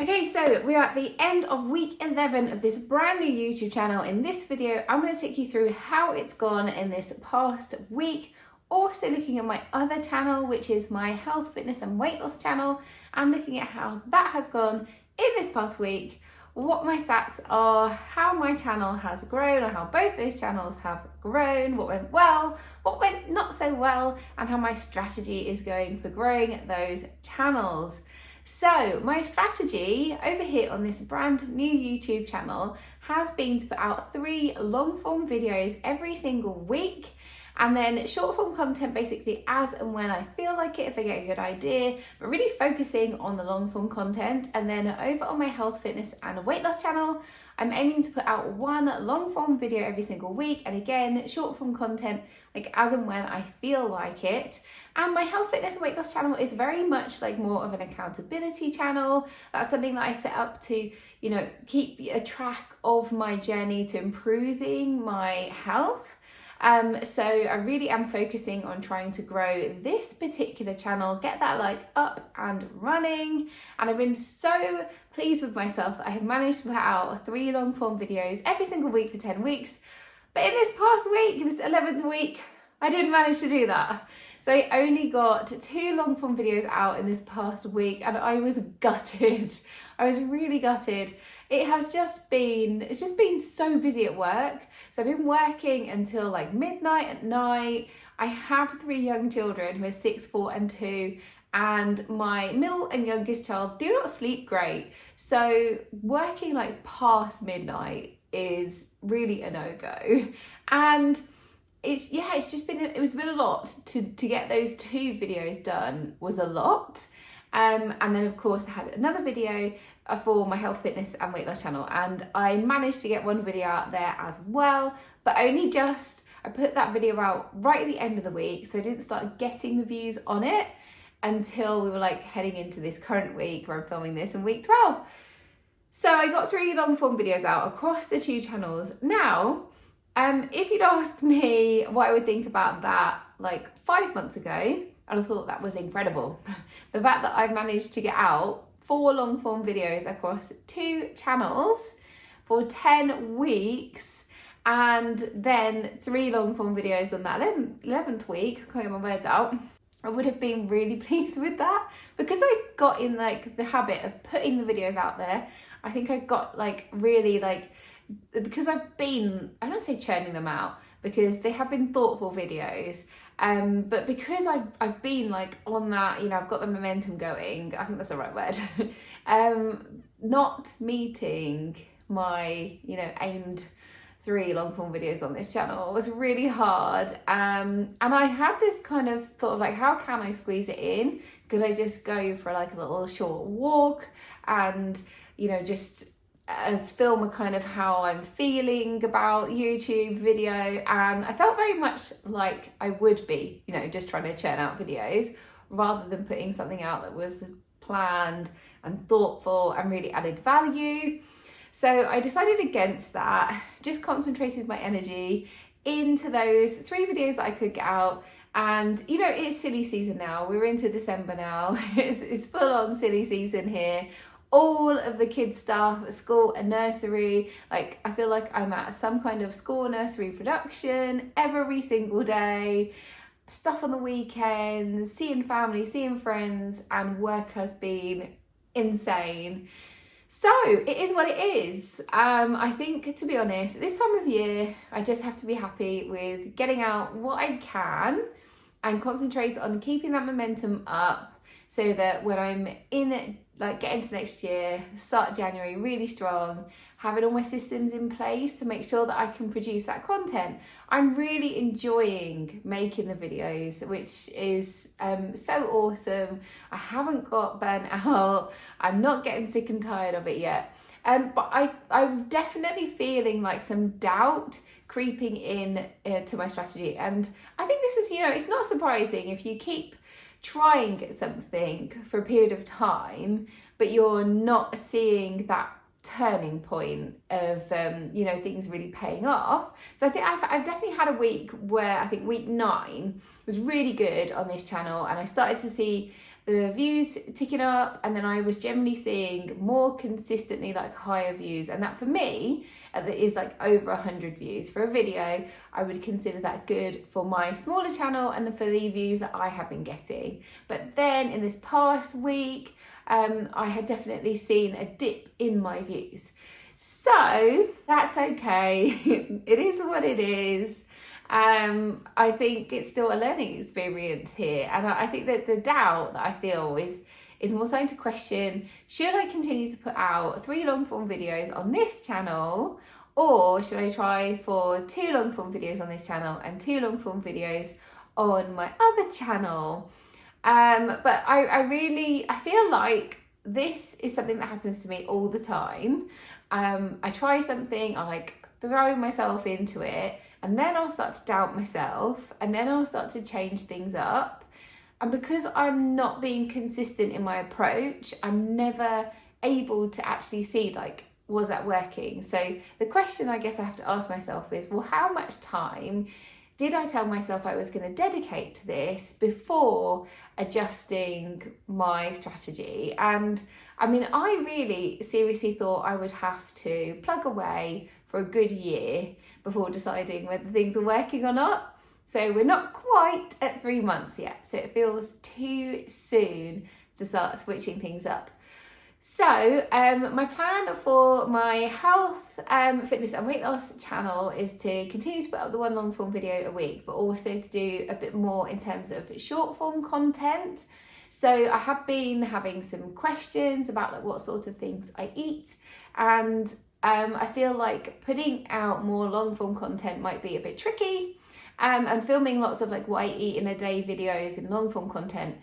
Okay, so we are at the end of week 11 of this brand new YouTube channel. In this video, I'm going to take you through how it's gone in this past week. Also looking at my other channel, which is my health, fitness and weight loss channel, and looking at how that has gone in this past week, what my stats are, how my channel has grown, or how both those channels have grown, what went well, what went not so well, and how my strategy is going for growing those channels. So my strategy over here on this brand new YouTube channel has been to put out 3 long form videos every single week, and then short form content basically as and when I feel like it, if I get a good idea, but really focusing on the long form content. And then over on my health, fitness and weight loss channel, I'm aiming to put out 1 long form video every single week, and again short form content like as and when I feel like it. And my health, fitness and weight loss channel is very much like more of an accountability channel. That's something that I set up to, keep a track of my journey to improving my health. So I really am focusing on trying to grow this particular channel, get that up and running. And I've been so pleased with myself that I have managed to put out 3 long form videos every single week for 10 weeks. But in this past week, this 11th week, I didn't manage to do that. So I only got 2 long form videos out in this past week, and I was gutted. I was really gutted. It's just been so busy at work. So I've been working until midnight at night. I have 3 young children who are 6, 4 and 2, and my middle and youngest child do not sleep great. So working past midnight is really a no-go. And it was a lot to get those 2 videos done was a lot. And then of course I had another video for my health, fitness and weight loss channel, and I managed to get 1 video out there as well, but only I put that video out right at the end of the week, so I didn't start getting the views on it until we were heading into this current week where I'm filming this in week 12. So I got 3 long form videos out across the 2 channels. Now, if you'd asked me what I would think about that 5 months ago, I'd have thought that was incredible. The fact that I've managed to get out 4 long form videos across 2 channels for 10 weeks, and then 3 long form videos on that 11th week, I can't get my words out. I would have been really pleased with that, because I got in the habit of putting the videos out there. I think I got really because I've been, I don't say churning them out, because they have been thoughtful videos, but because I've been on that, I've got the momentum going, I think that's the right word, not meeting my, aimed 3 long form videos on this channel was really hard. And I had this kind of thought of how can I squeeze it in? Could I just go for a little short walk and, just film a kind of how I'm feeling about YouTube video? And I felt very much like I would be, just trying to churn out videos rather than putting something out that was planned and thoughtful and really added value. So I decided against that, just concentrated my energy into those 3 videos that I could get out. And it's silly season now, we're into December now, it's full on silly season here. All of the kids' stuff at school and nursery, I feel like I'm at some kind of school nursery production every single day. Stuff on the weekends, seeing family, seeing friends, and work has been insane. So it is what it is. I think, to be honest, this time of year, I just have to be happy with getting out what I can and concentrate on keeping that momentum up, so that when I'm in get into next year, start January really strong, having all my systems in place to make sure that I can produce that content. I'm really enjoying making the videos, which is so awesome. I haven't got burnt out. I'm not getting sick and tired of it yet. But I'm definitely feeling some doubt creeping in to my strategy. And I think this is, it's not surprising if you keep trying something for a period of time, but you're not seeing that turning point of things really paying off. So I think I've definitely had a week where I think week 9 was really good on this channel, and I started to see the views ticking up, and then I was generally seeing more consistently like higher views, and that for me is like over 100 views for a video. I would consider that good for my smaller channel and for the views that I have been getting. But then in this past week, I had definitely seen a dip in my views. So that's okay. It is what it is. I think it's still a learning experience here, and I think that the doubt that I feel is more starting to question, should I continue to put out 3 long form videos on this channel, or should I try for 2 long form videos on this channel and 2 long form videos on my other channel? But I feel like this is something that happens to me all the time. I try something, I like throw myself into it, and then I'll start to doubt myself, and then I'll start to change things up. And because I'm not being consistent in my approach, I'm never able to actually see, like, was that working? So the question I guess I have to ask myself is, well, how much time did I tell myself I was going to dedicate to this before adjusting my strategy? And I mean, I really seriously thought I would have to plug away for a good year before deciding whether things are working or not. So we're not quite at 3 months yet, so it feels too soon to start switching things up. So my plan for my health, fitness and weight loss channel is to continue to put up the 1 long form video a week, but also to do a bit more in terms of short form content. So I have been having some questions about like what sort of things I eat, and I feel like putting out more long form content might be a bit tricky, and filming lots of like what I eat in a day videos in long form content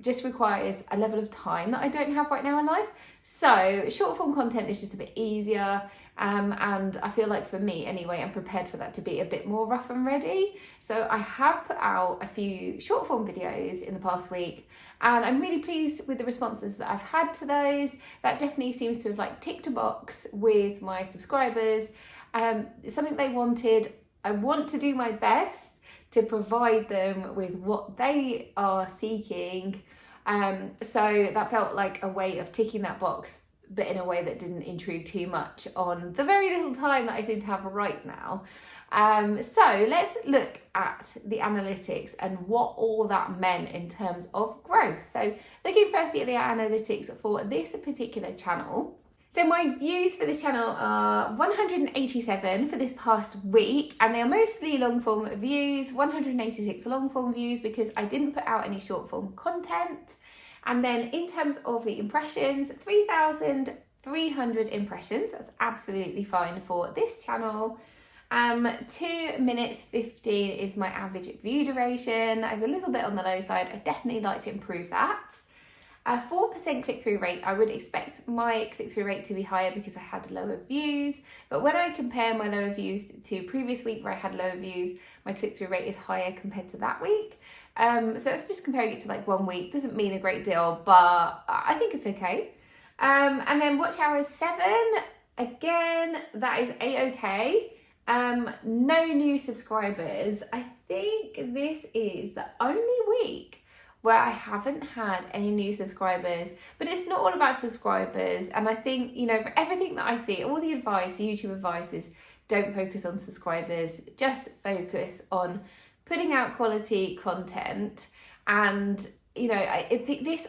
just requires a level of time that I don't have right now in life. So short form content is just a bit easier, and I feel like for me anyway, I'm prepared for that to be a bit more rough and ready. So I have put out a few short form videos in the past week, and I'm really pleased with the responses that I've had to those. That definitely seems to have like ticked a box with my subscribers. It's something they wanted. I want to do my best to provide them with what they are seeking. So that felt like a way of ticking that box, but in a way that didn't intrude too much on the very little time that I seem to have right now. So let's look at the analytics and what all that meant in terms of growth. So looking firstly at the analytics for this particular channel. So my views for this channel are 187 for this past week, and they are mostly long form views, 186 long form views because I didn't put out any short form content. And then in terms of the impressions, 3,300 impressions, that's absolutely fine for this channel. 2 minutes 15 is my average view duration. That is a little bit on the low side. I definitely like to improve that. 4% click-through rate. I would expect my click-through rate to be higher because I had lower views, but when I compare my lower views to previous week where I had lower views, my click-through rate is higher compared to that week. So that's just comparing it to like 1 week. Doesn't mean a great deal, but I think it's okay. And then watch hours 7, again, that is a-okay. No new subscribers. I think this is the only week where I haven't had any new subscribers, but it's not all about subscribers. And I think, you know, for everything that I see, all the advice, the YouTube advice is don't focus on subscribers, just focus on putting out quality content. And, you know, I think this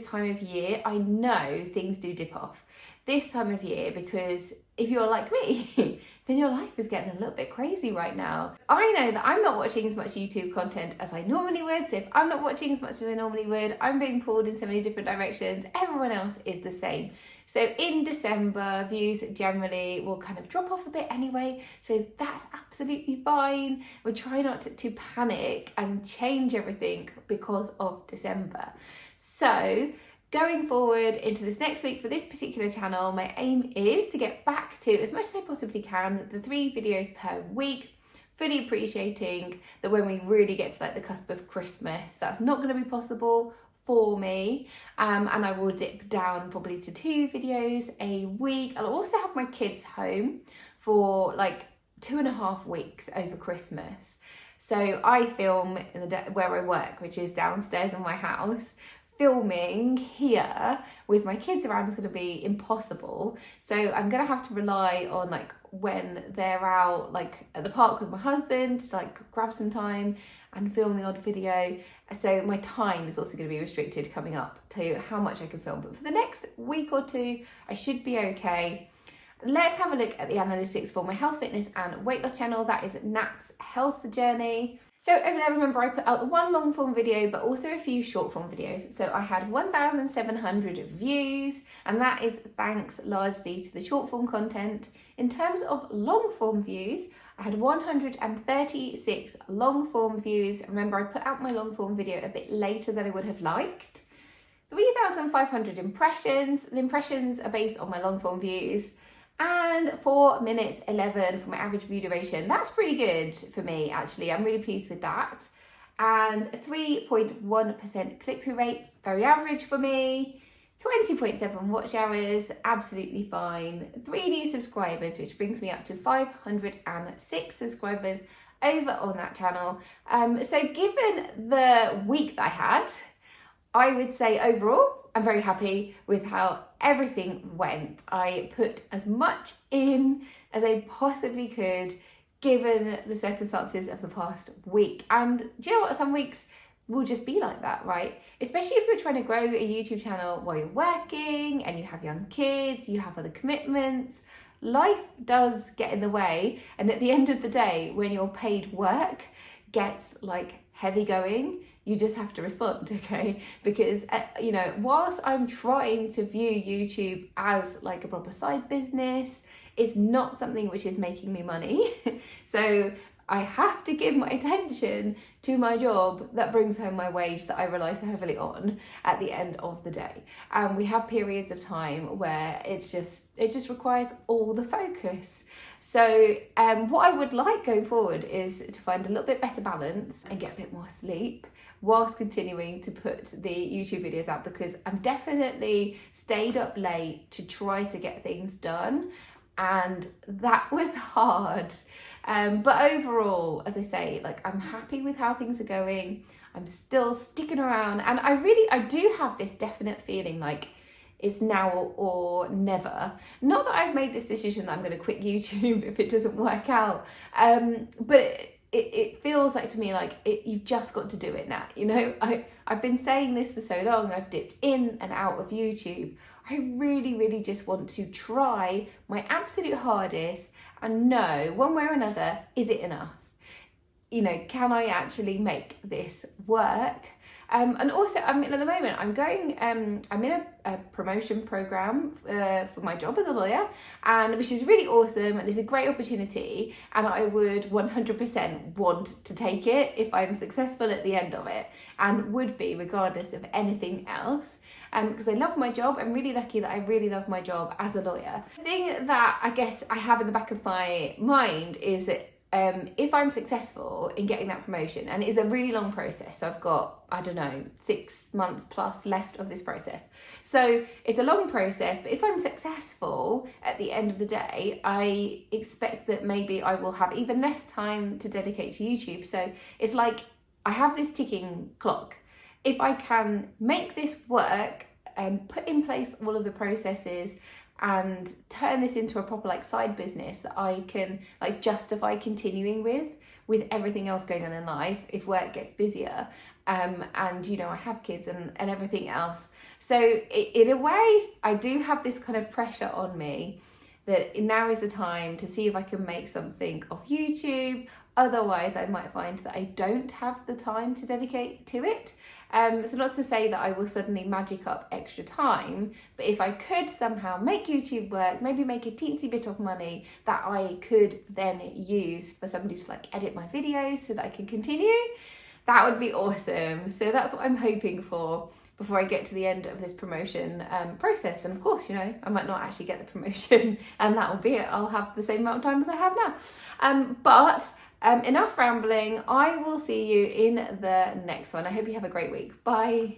time of year, I know things do dip off this time of year because if you're like me, then your life is getting a little bit crazy right now. I know that I'm not watching as much YouTube content as I normally would. So if I'm not watching as much as I normally would, I'm being pulled in so many different directions. Everyone else is the same. So in December, views generally will kind of drop off a bit anyway. So that's absolutely fine. We're trying not to panic and change everything because of December. So going forward into this next week for this particular channel, my aim is to get back to, as much as I possibly can, the 3 videos per week, fully appreciating that when we really get to like the cusp of Christmas, that's not going to be possible for me, and I will dip down probably to 2 videos a week. I'll also have my kids home for like 2.5 weeks over Christmas. So I film in where I work, which is downstairs in my house, filming here with my kids around is going to be impossible. So I'm going to have to rely on like when they're out like at the park with my husband to like grab some time and film the odd video. So my time is also going to be restricted coming up to how much I can film. But for the next week or two, I should be okay. Let's have a look at the analytics for my health, fitness and weight loss channel. That is Nat's Health Journey. So over there, remember, I put out the one long form video, but also a few short form videos. So I had 1,700 views, and that is thanks largely to the short form content. In terms of long form views, I had 136 long form views. Remember, I put out my long form video a bit later than I would have liked. 3,500 impressions. The impressions are based on my long form views. And 4 minutes 11 for my average view duration. That's pretty good for me, actually. I'm really pleased with that. And 3.1% click-through rate, very average for me. 20.7 watch hours, absolutely fine. 3 new subscribers, which brings me up to 506 subscribers over on that channel. So given the week that I had, I would say overall, I'm very happy with how everything went. I put as much in as I possibly could given the circumstances of the past week. And do you know what? Some weeks will just be like that, right? Especially if you're trying to grow a YouTube channel while you're working and you have young kids, you have other commitments. Life does get in the way. And at the end of the day, when your paid work gets like heavy going, you just have to respond, okay? Because, you know, whilst I'm trying to view YouTube as like a proper side business, it's not something which is making me money. So I have to give my attention to my job that brings home my wage that I rely so heavily on at the end of the day. And we have periods of time where it just requires all the focus. So what I would like going forward is to find a little bit better balance and get a bit more sleep whilst continuing to put the YouTube videos out, because I've definitely stayed up late to try to get things done, and that was hard. But overall, as I say, like, I'm happy with how things are going. I'm still sticking around, and I do have this definite feeling like it's now or never. Not that I've made this decision that I'm going to quit YouTube if it doesn't work out, but it feels like to me like you've just got to do it now. You know, I've been saying this for so long. I've dipped in and out of YouTube. I really just want to try my absolute hardest and know one way or another, is it enough? You know, can I actually make this work? And also, I mean, at the moment, I'm in a promotion program for my job as a lawyer, and which is really awesome, and it's a great opportunity, and I would 100% want to take it if I'm successful at the end of it, and would be regardless of anything else. Because I love my job. I'm really lucky that I really love my job as a lawyer. The thing that I guess I have in the back of my mind is that if I'm successful in getting that promotion, and it's a really long process, so I've got, I don't know, 6 months plus left of this process. So it's a long process, but if I'm successful at the end of the day, I expect that maybe I will have even less time to dedicate to YouTube. So it's like I have this ticking clock. If I can make this work and put in place all of the processes and turn this into a proper like side business that I can like justify continuing with everything else going on in life if work gets busier, and you know, I have kids and everything else. So in a way, I do have this kind of pressure on me that now is the time to see if I can make something of YouTube. Otherwise, I might find that I don't have the time to dedicate to it. So not to say that I will suddenly magic up extra time, but if I could somehow make YouTube work, maybe make a teensy bit of money that I could then use for somebody to like edit my videos so that I can continue, that would be awesome. So that's what I'm hoping for before I get to the end of this promotion process. And of course, you know, I might not actually get the promotion and that will be it. I'll have the same amount of time as I have now. But enough rambling. I will see you in the next one. I hope you have a great week. Bye.